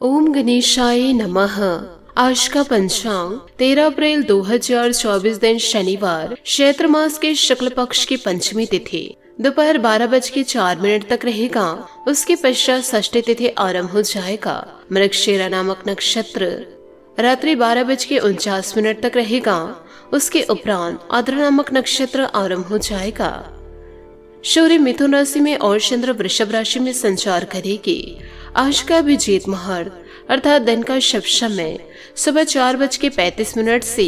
ओम गणेशाय नमः। आज का पंचांग 13 अप्रैल 2024 दिन शनिवार, चैत्र मास के शुक्ल पक्ष की पंचमी तिथि दोपहर 12:04 तक रहेगा। उसके पश्चात षष्ठी तिथि आरंभ हो जाएगा। मृगशिरा नामक नक्षत्र रात्रि 12:49 तक रहेगा। उसके उपरांत आद्र नामक नक्षत्र आरंभ हो जाएगा। सूर्य मिथुन राशि में और चंद्र वृषभ राशि में संचार करेगी। आज का अभिजीत मुहूर्त अर्थात दिन का शुभ समय सुबह 4:35 से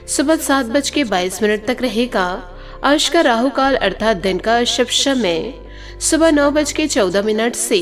सुबह 7:22 तक रहेगा। आज का राहु काल अर्थात दिन का शुभ समय सुबह 9:14 से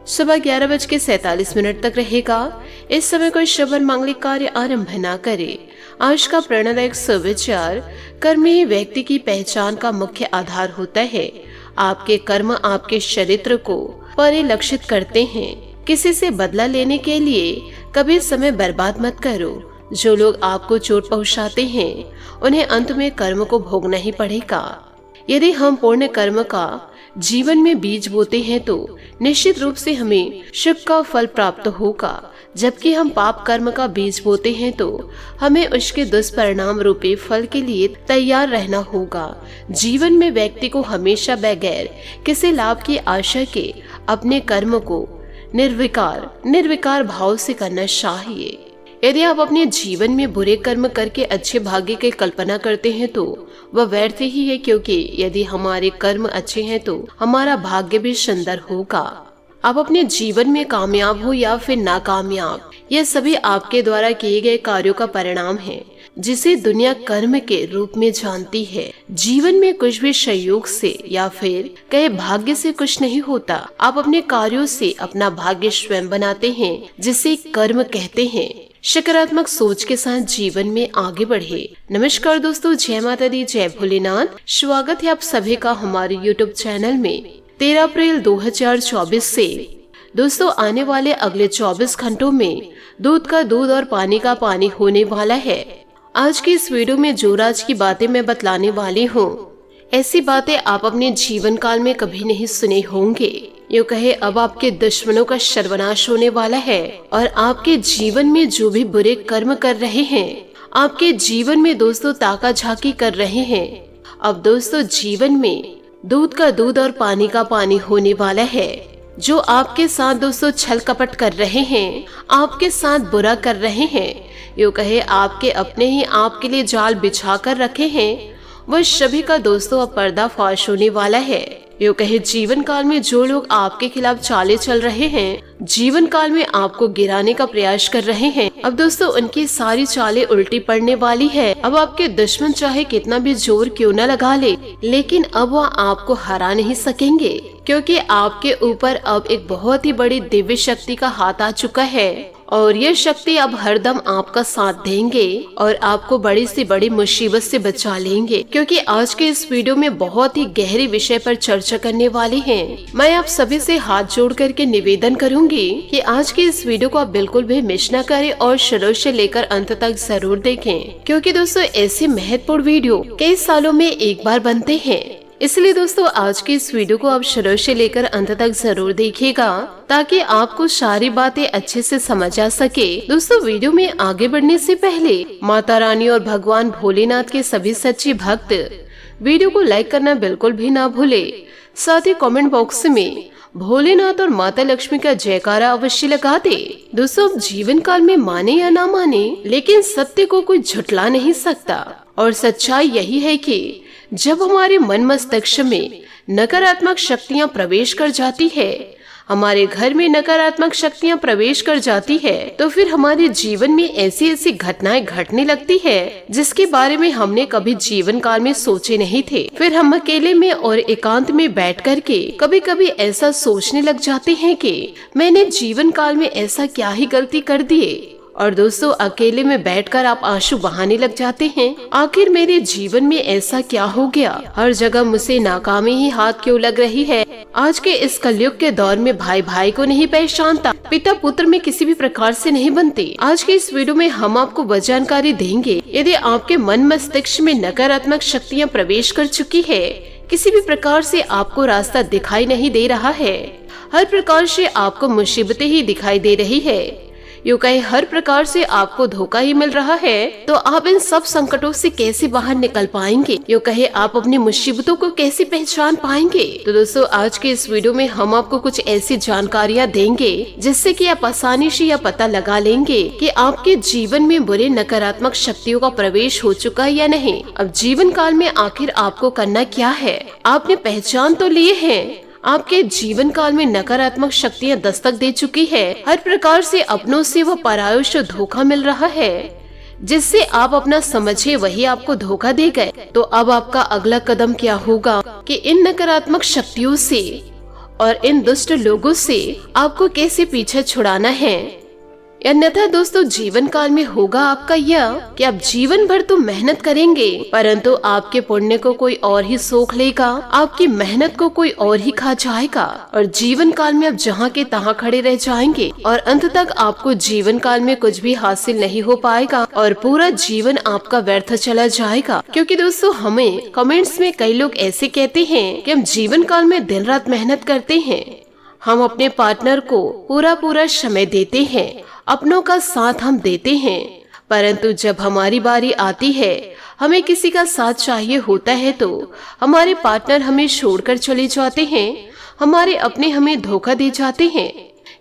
सुबह 11:47 तक रहेगा। इस समय कोई शुभ और मांगलिक कार्य आरंभ न करे। आज का प्रेरणादायक सुविचार, कर्म ही व्यक्ति की पहचान का मुख्य आधार होता है। आपके कर्म आपके चरित्र को परिलक्षित करते हैं। किसी से बदला लेने के लिए कभी समय बर्बाद मत करो। जो लोग आपको चोट पहुंचाते हैं उन्हें अंत में कर्म को भोगना ही पड़ेगा। यदि हम पुण्य कर्म का जीवन में बीज बोते हैं तो निश्चित रूप से हमें सुख का फल प्राप्त होगा, जबकि हम पाप कर्म का बीज बोते हैं तो हमें उसके दुष्परिणाम रूपी फल के लिए तैयार रहना होगा। जीवन में व्यक्ति को हमेशा बगैर किसी लाभ की आशा के अपने कर्म को निर्विकार भाव से करना चाहिए। यदि आप अपने जीवन में बुरे कर्म करके अच्छे भाग्य की कल्पना करते हैं तो वह व्यर्थ ही है, क्योंकि यदि हमारे कर्म अच्छे हैं तो हमारा भाग्य भी सुंदर होगा। आप अपने जीवन में कामयाब हो या फिर नाकामयाब, यह सभी आपके द्वारा किए गए कार्यों का परिणाम है, जिसे दुनिया कर्म के रूप में जानती है। जीवन में कुछ भी संयोग से या फिर कहे भाग्य से कुछ नहीं होता। आप अपने कार्यों से अपना भाग्य स्वयं बनाते हैं, जिसे कर्म कहते हैं। सकारात्मक सोच के साथ जीवन में आगे बढ़े। नमस्कार दोस्तों, जय माता दी, जय भोलेनाथ। स्वागत है आप सभी का हमारे YouTube चैनल में। 13 अप्रैल 2024 से दोस्तों आने वाले अगले 24 घंटों में दूध का दूध और पानी का पानी होने वाला है। आज की इस वीडियो में जो राज की बातें मैं बतलाने वाली हूँ, ऐसी बातें आप अपने जीवन काल में कभी नहीं सुने होंगे। यूँ कहे अब आपके दुश्मनों का सर्वनाश होने वाला है और आपके जीवन में जो भी बुरे कर्म कर रहे हैं, आपके जीवन में दोस्तों ताका झाकी कर रहे हैं, अब दोस्तों जीवन में दूध का दूध और पानी का पानी होने वाला है। जो आपके साथ दोस्तों छल कपट कर रहे हैं, आपके साथ बुरा कर रहे हैं, यूँ कहे आपके अपने ही आपके लिए जाल बिछा कर रखे हैं, वह सभी का दोस्तों अब पर्दाफाश होने वाला है। यूँ कहे जीवन काल में जो लोग आपके खिलाफ चाले चल रहे हैं, जीवन काल में आपको गिराने का प्रयास कर रहे हैं, अब दोस्तों उनकी सारी चालें उल्टी पड़ने वाली है। अब आपके दुश्मन चाहे कितना भी जोर क्यों न लगा ले, लेकिन अब वह आपको हरा नहीं सकेंगे, क्योंकि आपके ऊपर अब एक बहुत ही बड़ी दिव्य शक्ति का हाथ आ चुका है और ये शक्ति अब हरदम आपका साथ देंगे और आपको बड़ी से बड़ी मुसीबत से बचा लेंगे। क्योंकि आज के इस वीडियो में बहुत ही गहरे विषय पर चर्चा करने वाली हैं। मैं आप सभी से हाथ जोड़ करके निवेदन करूंगी कि आज के इस वीडियो को आप बिल्कुल भी मिस न करें और शुरू से लेकर अंत तक जरूर देखें, क्योंकि दोस्तों ऐसे महत्वपूर्ण वीडियो कई सालों में एक बार बनते हैं। इसलिए दोस्तों आज की इस वीडियो को आप शुरू से लेकर अंत तक जरूर देखिएगा, ताकि आपको सारी बातें अच्छे से समझ आ सके। दोस्तों वीडियो में आगे बढ़ने से पहले माता रानी और भगवान भोलेनाथ के सभी सच्चे भक्त वीडियो को लाइक करना बिल्कुल भी ना भूले। साथ ही कमेंट बॉक्स में भोलेनाथ और माता लक्ष्मी का जयकारा अवश्य लगा दे। दोस्तों जीवन काल में माने या ना माने, लेकिन सत्य को कोई झुठला नहीं सकता और सच्चाई यही है कि जब हमारे मन मस्तिष्क में नकारात्मक शक्तियां प्रवेश कर जाती है, हमारे घर में नकारात्मक शक्तियां प्रवेश कर जाती है, तो फिर हमारे जीवन में ऐसी ऐसी घटनाएं घटने लगती है जिसके बारे में हमने कभी जीवन काल में सोचे नहीं थे। फिर हम अकेले में और एकांत में बैठ करके कभी कभी ऐसा सोचने लग जाते हैं कि मैंने जीवन काल में ऐसा क्या ही गलती कर दिए, और दोस्तों अकेले में बैठकर आप आंसू बहाने लग जाते हैं। आखिर मेरे जीवन में ऐसा क्या हो गया, हर जगह मुझे नाकामी ही हाथ क्यों लग रही है। आज के इस कलयुग के दौर में भाई भाई को नहीं पहचानता, पिता पुत्र में किसी भी प्रकार से नहीं बनते। आज के इस वीडियो में हम आपको वह जानकारी देंगे, यदि आपके मन मस्तिष्क में नकारात्मक शक्तियाँ प्रवेश कर चुकी है, किसी भी प्रकार से आपको रास्ता दिखाई नहीं दे रहा है, हर प्रकार से आपको मुसीबतें ही दिखाई दे रही है, यूं कहे हर प्रकार से आपको धोखा ही मिल रहा है, तो आप इन सब संकटों से कैसे बाहर निकल पाएंगे? यूं कहे आप अपनी मुसीबतों को कैसे पहचान पाएंगे? तो दोस्तों आज के इस वीडियो में हम आपको कुछ ऐसी जानकारियां देंगे जिससे कि आप आसानी से यह पता लगा लेंगे कि आपके जीवन में बुरे नकारात्मक शक्तियों का प्रवेश हो चुका है या नहीं। अब जीवन काल में आखिर आपको करना क्या है? आपने पहचान तो लिए हैं, आपके जीवन काल में नकारात्मक शक्तियां दस्तक दे चुकी है, हर प्रकार से अपनों से व परायों से धोखा मिल रहा है, जिससे आप अपना समझे वही आपको धोखा दे गए। तो अब आपका अगला कदम क्या होगा कि इन नकारात्मक शक्तियों से और इन दुष्ट लोगों से आपको कैसे पीछे छुड़ाना है। अन्यथा दोस्तों जीवन काल में होगा आपका यह कि आप जीवन भर तो मेहनत करेंगे, परंतु आपके पुण्य को कोई और ही सोख लेगा, आपकी मेहनत को कोई और ही खा जाएगा और जीवन काल में आप जहाँ के तहाँ खड़े रह जाएंगे और अंत तक आपको जीवन काल में कुछ भी हासिल नहीं हो पाएगा और पूरा जीवन आपका व्यर्थ चला जाएगा। क्योंकि दोस्तों हमें कमेंट्स में कई लोग ऐसे कहते हैं कि हम जीवन काल में दिन रात मेहनत करते हैं, हम अपने पार्टनर को पूरा समय देते हैं, अपनों का साथ हम देते हैं, परंतु जब हमारी बारी आती है, हमें किसी का साथ चाहिए होता है तो हमारे पार्टनर हमें छोड़कर चले जाते हैं, हमारे अपने हमें धोखा दे जाते हैं।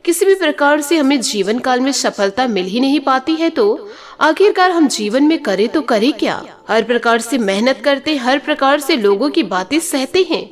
किसी भी प्रकार से हमें जीवन काल में सफलता मिल ही नहीं पाती है, तो आखिरकार हम जीवन में करें तो करें क्या? हर प्रकार से मेहनत करते, हर प्रकार से लोगों की बातें सहते हैं,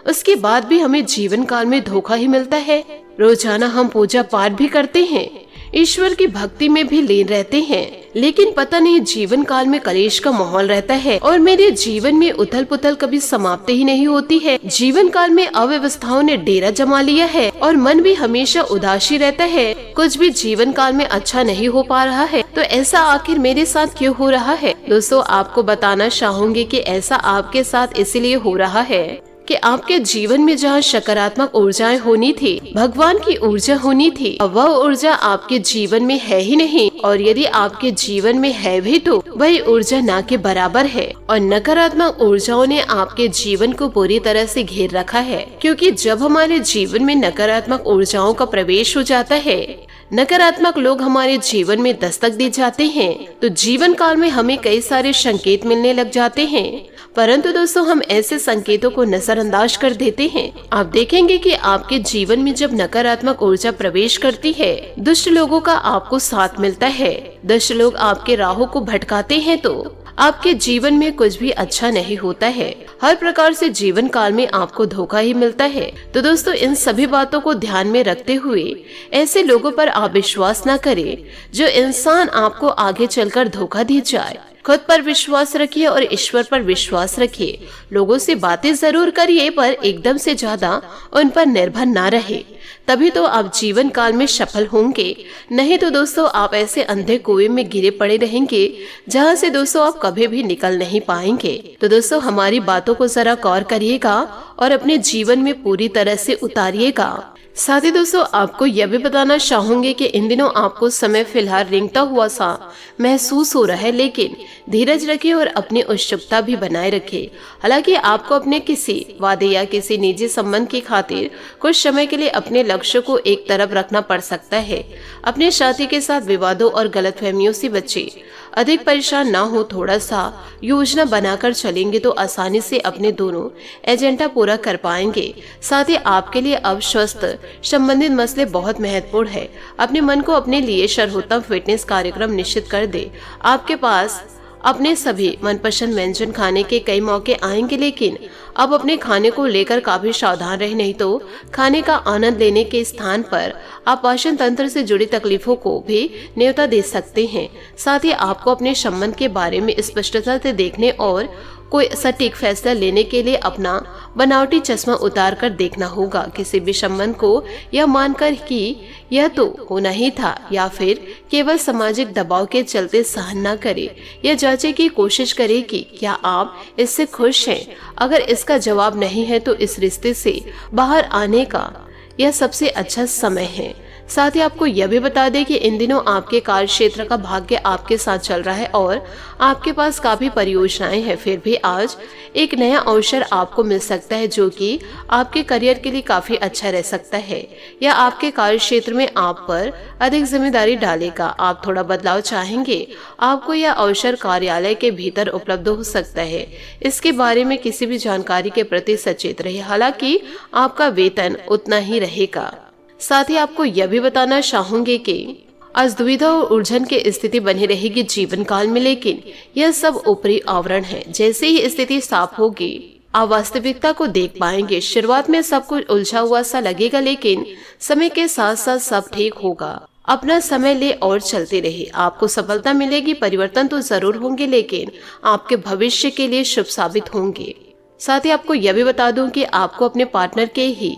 उसके बाद भी हमें जीवन काल में धोखा ही मिलता है। रोजाना हम पूजा पाठ भी करते हैं, ईश्वर की भक्ति में भी लीन रहते हैं, लेकिन पता नहीं जीवन काल में कलेश का माहौल रहता है और मेरे जीवन में उथल पुथल कभी समाप्त ही नहीं होती है। जीवन काल में अव्यवस्थाओं ने डेरा जमा लिया है और मन भी हमेशा उदासी रहता है, कुछ भी जीवन काल में अच्छा नहीं हो पा रहा है। तो ऐसा आखिर मेरे साथ क्यों हो रहा है? दोस्तों आपको बताना चाहूंगी कि ऐसा आपके साथ इसलिए हो रहा है कि आपके जीवन में जहाँ सकारात्मक ऊर्जाएं होनी थी, भगवान की ऊर्जा होनी थी, वह ऊर्जा आपके जीवन में है ही नहीं, और यदि आपके जीवन में है भी तो वही ऊर्जा ना के बराबर है और नकारात्मक ऊर्जाओं ने आपके जीवन को पूरी तरह से घेर रखा है। क्योंकि जब हमारे जीवन में नकारात्मक ऊर्जाओं का प्रवेश हो जाता है, नकारात्मक लोग हमारे जीवन में दस्तक दे जाते हैं, तो जीवन काल में हमें कई सारे संकेत मिलने लग जाते हैं, परंतु दोस्तों हम ऐसे संकेतों को नजरअंदाज कर देते हैं। आप देखेंगे कि आपके जीवन में जब नकारात्मक ऊर्जा प्रवेश करती है, दुष्ट लोगों का आपको साथ मिलता है, दुष्ट लोग आपके राहों को भटकाते हैं, तो आपके जीवन में कुछ भी अच्छा नहीं होता है, हर प्रकार से जीवन काल में आपको धोखा ही मिलता है। तो दोस्तों इन सभी बातों को ध्यान में रखते हुए ऐसे लोगों पर आप विश्वास न करें जो इंसान आपको आगे चलकर धोखा दे जाए। खुद पर विश्वास रखिए और ईश्वर पर विश्वास रखिए। लोगों से बातें जरूर करिए, पर एकदम से ज्यादा उन पर निर्भर ना रहे, तभी तो आप जीवन काल में सफल होंगे। नहीं तो दोस्तों आप ऐसे अंधे कुएं में गिरे पड़े रहेंगे जहां से दोस्तों आप कभी भी निकल नहीं पाएंगे। तो दोस्तों हमारी बातों को जरा गौर करिएगा और अपने जीवन में पूरी तरह से उतारिएगा। साथ ही दोस्तों आपको यह भी बताना चाहूंगी कि इन दिनों आपको समय फिलहाल रेंगता हुआ सा महसूस हो रहा है, लेकिन धीरज रखिए और अपनी उत्सुकता भी बनाए रखिए। हालांकि आपको अपने किसी वादे या किसी निजी संबंध की खातिर कुछ समय के लिए अपने लक्ष्य को एक तरफ रखना पड़ सकता है। अपने साथी के साथ विवादों और गलतफहमियों से बचिए, अधिक परेशान ना हो, थोड़ा सा योजना बनाकर चलेंगे तो आसानी से अपने दोनों एजेंडा पूरा कर पाएंगे। साथ ही आपके लिए अब स्वास्थ्य संबंधित मसले बहुत महत्वपूर्ण है। अपने मन को अपने लिए सर्वोत्तम फिटनेस कार्यक्रम निश्चित कर दे। आपके पास अपने सभी मनपसंद व्यंजन खाने के कई मौके आएंगे, लेकिन अब अपने खाने को लेकर काफी सावधान रहे, नहीं तो खाने का आनंद लेने के स्थान पर आप पाचन तंत्र से जुड़ी तकलीफों को भी न्योता दे सकते हैं। साथ ही आपको अपने संबंध के बारे में स्पष्टता से देखने और कोई सटीक फैसला लेने के लिए अपना बनावटी चश्मा उतार कर देखना होगा। किसी भी संबंध को यह मानकर कि यह तो होना ही था या फिर केवल सामाजिक दबाव के चलते सहन न करे। यह जांचने की कोशिश करे कि क्या आप इससे खुश हैं। अगर इसका जवाब नहीं है तो इस रिश्ते से बाहर आने का यह सबसे अच्छा समय है। साथ ही आपको यह भी बता दें कि इन दिनों आपके कार्य क्षेत्र का भाग्य आपके साथ चल रहा है और आपके पास काफी परियोजनाएं हैं। फिर भी आज एक नया अवसर आपको मिल सकता है जो कि आपके करियर के लिए काफी अच्छा रह सकता है या आपके कार्य क्षेत्र में आप पर अधिक जिम्मेदारी डालेगा। आप थोड़ा बदलाव चाहेंगे। आपको यह अवसर कार्यालय के भीतर उपलब्ध हो सकता है। इसके बारे में किसी भी जानकारी के प्रति सचेत रहे। हालांकि आपका वेतन उतना ही रहेगा। साथ ही आपको यह भी बताना चाहूंगे कि आज दुविधा और उलझन की स्थिति बनी रहेगी जीवन काल में, लेकिन यह सब ऊपरी आवरण है। जैसे ही स्थिति साफ होगी आप वास्तविकता को देख पाएंगे। शुरुआत में सब कुछ उलझा हुआ सा लगेगा, लेकिन समय के साथ साथ सब ठीक होगा। अपना समय ले और चलते रहे। आपको सफलता मिलेगी। परिवर्तन तो जरूर होंगे, लेकिन आपके भविष्य के लिए शुभ साबित होंगे। साथ ही आपको यह भी बता दूं कि आपको अपने पार्टनर के ही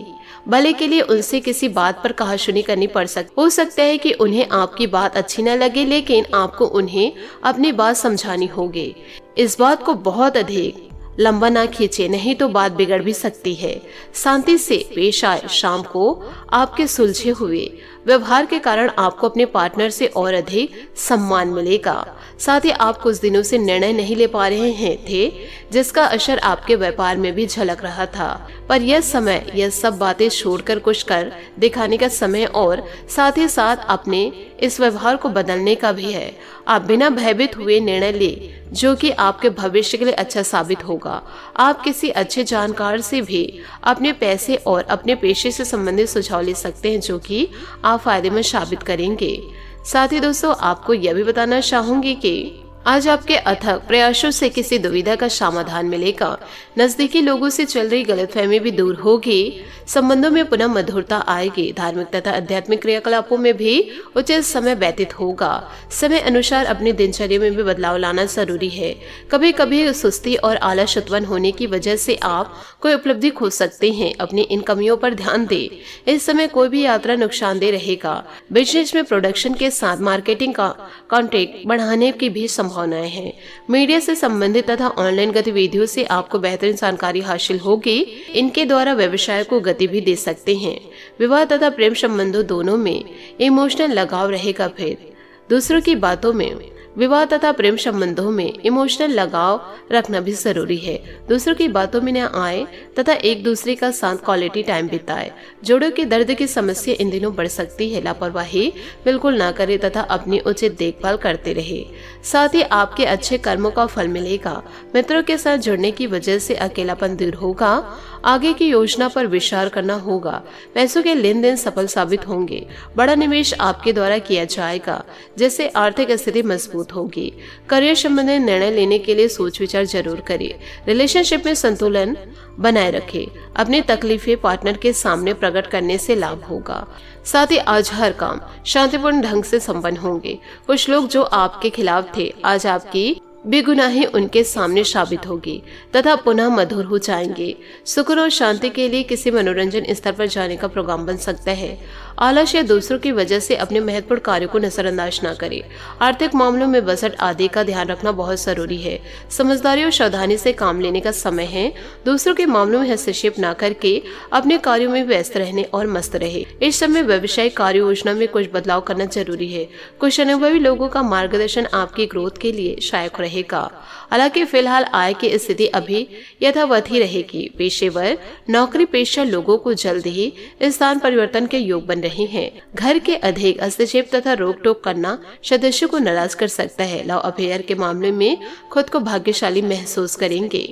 भले के लिए उनसे किसी बात पर कहासुनी करनी पड़ सकती। हो सकता है कि उन्हें आपकी बात अच्छी न लगे, लेकिन आपको उन्हें अपनी बात समझानी होगी। इस बात को बहुत अधिक लंबा ना खींचे, नहीं तो बात बिगड़ भी सकती है। शांति से पेश आए। शाम को आपके सुलझे हुए व्यवहार के कारण आपको अपने पार्टनर से और अधिक सम्मान मिलेगा। साथ ही आप कुछ दिनों से निर्णय नहीं ले पा रहे थे, जिसका असर आपके व्यापार में भी झलक रहा था। पर यह समय यह सब बातें छोड़कर कुछ कर दिखाने का समय और साथ ही साथ अपने इस व्यवहार को बदलने का भी है। आप बिना भयभीत हुए निर्णय ले जो कि आपके भविष्य के लिए अच्छा साबित होगा। आप किसी अच्छे जानकार से भी अपने पैसे और अपने पेशे से संबंधित सुझाव ले सकते हैं, जो कि आप फायदेमंद साबित करेंगे। साथ ही दोस्तों आपको यह भी बताना चाहूंगी कि आज आपके अथक प्रयासों से किसी दुविधा का समाधान मिलेगा। नजदीकी लोगों से चल रही गलतफहमी भी दूर होगी। संबंधों में पुनः मधुरता आएगी। धार्मिक तथा आध्यात्मिक क्रियाकलापों में भी उचित समय व्यतीत होगा। समय अनुसार अपनी दिनचर्या में भी बदलाव लाना जरूरी है। कभी कभी सुस्ती और आलस उत्पन्न होने की वजह से आप कोई उपलब्धि खो सकते हैं। अपनी इन कमियों पर ध्यान दें। इस समय कोई भी यात्रा नुकसानदेह रहेगा। बिजनेस में प्रोडक्शन के साथ मार्केटिंग का कॉन्ट्रैक्ट बढ़ाने की भी संभावनाएं हैं। मीडिया से संबंधित तथा ऑनलाइन गतिविधियों से आपको बेहतरीन जानकारी हासिल होगी। इनके द्वारा व्यवसाय को गति भी दे सकते हैं। विवाह तथा प्रेम संबंधों दोनों में इमोशनल लगाव रहेगा। फिर दूसरों की बातों में विवाह तथा प्रेम संबंधों में इमोशनल लगाव रखना भी जरूरी है। दूसरों की बातों में न आए तथा एक दूसरे का साथ क्वालिटी टाइम बिताए। जोड़ों के दर्द की समस्या इन दिनों बढ़ सकती है। लापरवाही बिल्कुल ना करे तथा अपनी उचित देखभाल करते रहे। साथ ही आपके अच्छे कर्मों का फल मिलेगा। मित्रों के साथ जुड़ने की वजह से अकेलापन दूर होगा। आगे की योजना पर विचार करना होगा। पैसों के लेन देन सफल साबित होंगे। बड़ा निवेश आपके द्वारा किया जाएगा, जिससे आर्थिक स्थिति मजबूत होगी। करियर संबंधी निर्णय लेने के लिए सोच विचार जरूर करें। रिलेशनशिप में संतुलन बनाए रखें। अपनी तकलीफें पार्टनर के सामने प्रकट करने से लाभ होगा। साथ ही आज हर काम शांतिपूर्ण ढंग से संपन्न होंगे। कुछ लोग जो आपके खिलाफ थे, आज आपकी बेगुनाही उनके सामने साबित होगी तथा पुनः मधुर हो जाएंगे। सुकून और शांति के लिए किसी मनोरंजन स्थल पर जाने का प्रोग्राम बन सकता है। आलस या दूसरों की वजह से अपने महत्वपूर्ण कार्यों को नजरअंदाज न करें। आर्थिक मामलों में बजट आदि का ध्यान रखना बहुत जरूरी है। समझदारी और सावधानी से काम लेने का समय है। दूसरों के मामलों में हस्तक्षेप न करके अपने कार्यों में व्यस्त रहने और मस्त रहे। इस समय व्यवसायिक कार्य योजना में कुछ बदलाव करना जरूरी है। कुछ अनुभवी लोगों का मार्गदर्शन आपकी ग्रोथ के लिए सहायक रहेगा। हालांकि फिलहाल आय की स्थिति अभी यथावत ही रहेगी। पेशेवर नौकरी पेशा लोगों को जल्द ही स्थान परिवर्तन के योग बन रहे हैं। घर के अधिक हस्तक्षेप तथा रोक टोक करना सदस्यों को नाराज कर सकता है। लव अफेयर के मामले में खुद को भाग्यशाली महसूस करेंगे।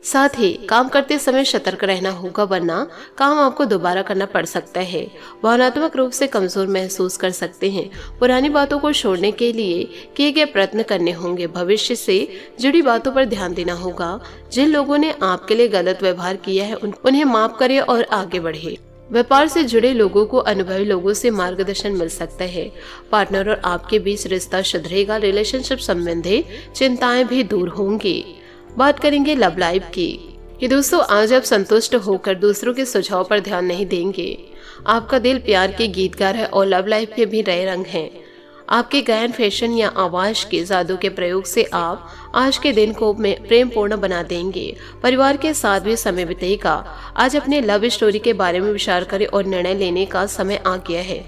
साथ ही काम करते समय सतर्क रहना होगा, वरना काम आपको दोबारा करना पड़ सकता है। भावनात्मक रूप से कमजोर महसूस कर सकते हैं। पुरानी बातों को छोड़ने के लिए किए गए प्रयत्न करने होंगे। भविष्य से जुड़ी बातों पर ध्यान देना होगा। जिन लोगों ने आपके लिए गलत व्यवहार किया है उन्हें माफ करें और आगे बढ़े। व्यापार से जुड़े लोगों को अनुभवी लोगों से मार्गदर्शन मिल सकता है। पार्टनर और आपके बीच रिश्ता सुधरेगा। रिलेशनशिप संबंधी चिंताएं भी दूर होंगी। बात करेंगे लव लाइफ की कि दोस्तों आज आप संतुष्ट होकर दूसरों के सुझाव पर ध्यान नहीं देंगे। आपका दिल प्यार के गीत गा है और लव लाइफ में भी नए रंग हैं। आपके गायन, फैशन या आवाज के जादू के प्रयोग से आप आज के दिन को प्रेम पूर्ण बना देंगे। परिवार के साथ भी समय बितेगा। आज अपने लव स्टोरी के बारे में विचार करें और निर्णय लेने का समय आ गया है।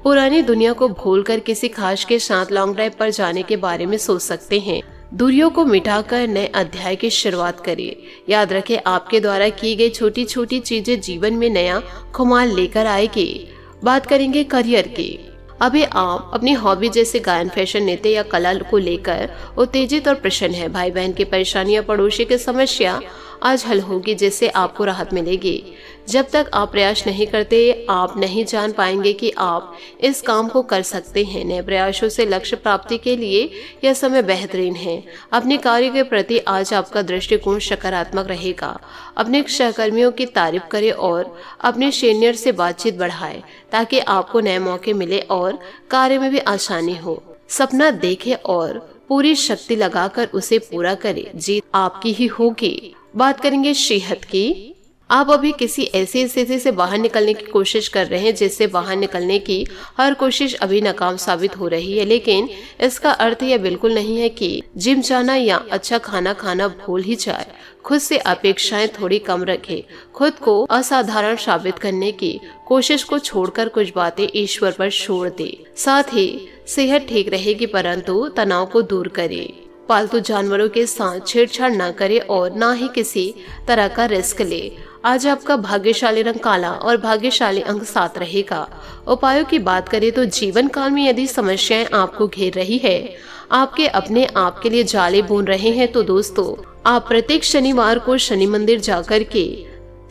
पुरानी दुनिया को भूलकर किसी खास के साथ लॉन्ग ड्राइव पर जाने के बारे में सोच सकते हैं। दूरियों को मिटाकर नए अध्याय की शुरुआत करिए। याद रखें, आपके द्वारा की गई छोटी छोटी चीजें जीवन में नया खुमार लेकर आएगी। बात करेंगे करियर की। अभी आप अपनी हॉबी जैसे गायन, फैशन, नृत्य या कला को लेकर उत्तेजित और प्रसन्न है। भाई बहन की परेशानी या पड़ोसी की समस्या आज हल होगी, जिससे आपको राहत मिलेगी। जब तक आप प्रयास नहीं करते, आप नहीं जान पाएंगे कि आप इस काम को कर सकते हैं। नए प्रयासों से लक्ष्य प्राप्ति के लिए यह समय बेहतरीन है। अपने कार्य के प्रति आज आपका दृष्टिकोण सकारात्मक रहेगा। अपने सहकर्मियों की तारीफ करें और अपने सीनियर से बातचीत बढ़ाएं, ताकि आपको नए मौके मिले और कार्य में भी आसानी हो। सपना देखें और पूरी शक्ति लगाकर उसे पूरा करें। जीत आपकी ही होगी। बात करेंगे सेहत की। आप अभी किसी ऐसी स्थिति से बाहर निकलने की कोशिश कर रहे हैं जिससे बाहर निकलने की हर कोशिश अभी नाकाम साबित हो रही है, लेकिन इसका अर्थ यह बिल्कुल नहीं है कि जिम जाना या अच्छा खाना खाना भूल ही जाए। खुद से अपेक्षाएं थोड़ी कम रखें। खुद को असाधारण साबित करने की कोशिश को छोड़कर कुछ बातें ईश्वर पर छोड़ दें। साथ ही सेहत ठीक रहेगी, परंतु तनाव को दूर करें। पालतू जानवरों के साथ छेड़छाड़ न करें और न ही किसी तरह का रिस्क ले। आज आपका भाग्यशाली रंग काला और भाग्यशाली अंक 7 रहेगा। उपायों की बात करें तो जीवन काल में यदि समस्याएं आपको घेर रही है, आपके अपने आप के लिए जाले बुन रहे हैं, तो दोस्तों आप प्रत्येक शनिवार को शनि मंदिर जाकर के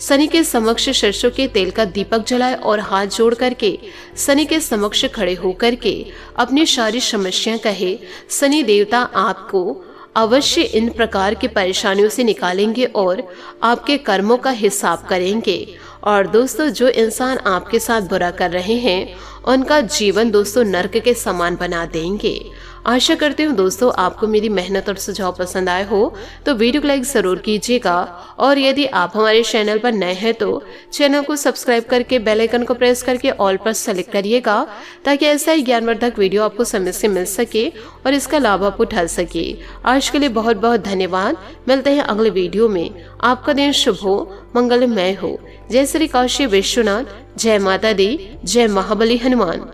शनि के समक्ष सरसों के तेल का दीपक जलाए और हाथ जोड़ करके शनि के समक्ष खड़े होकर के अपनी सारी समस्याएं कहे। शनि देवता आपको अवश्य इन प्रकार की परेशानियों से निकालेंगे और आपके कर्मों का हिसाब करेंगे। और दोस्तों, जो इंसान आपके साथ बुरा कर रहे हैं उनका जीवन दोस्तों नर्क के समान बना देंगे। आशा करती हूँ दोस्तों आपको मेरी मेहनत और सुझाव पसंद आए हो तो वीडियो को लाइक जरूर कीजिएगा, और यदि आप हमारे चैनल पर नए हैं तो चैनल को सब्सक्राइब करके बेल आइकन को प्रेस करके ऑल पर सेलेक्ट करिएगा, ताकि ऐसा ही ज्ञानवर्धक वीडियो आपको समय से मिल सके और इसका लाभ आप उठा सके। आज के लिए बहुत बहुत धन्यवाद। मिलते हैं अगले वीडियो में। आपका दिन शुभ हो, मंगलमय हो। जय श्री काशी विश्वनाथ, जय माता दी, जय महाबली हनुमान।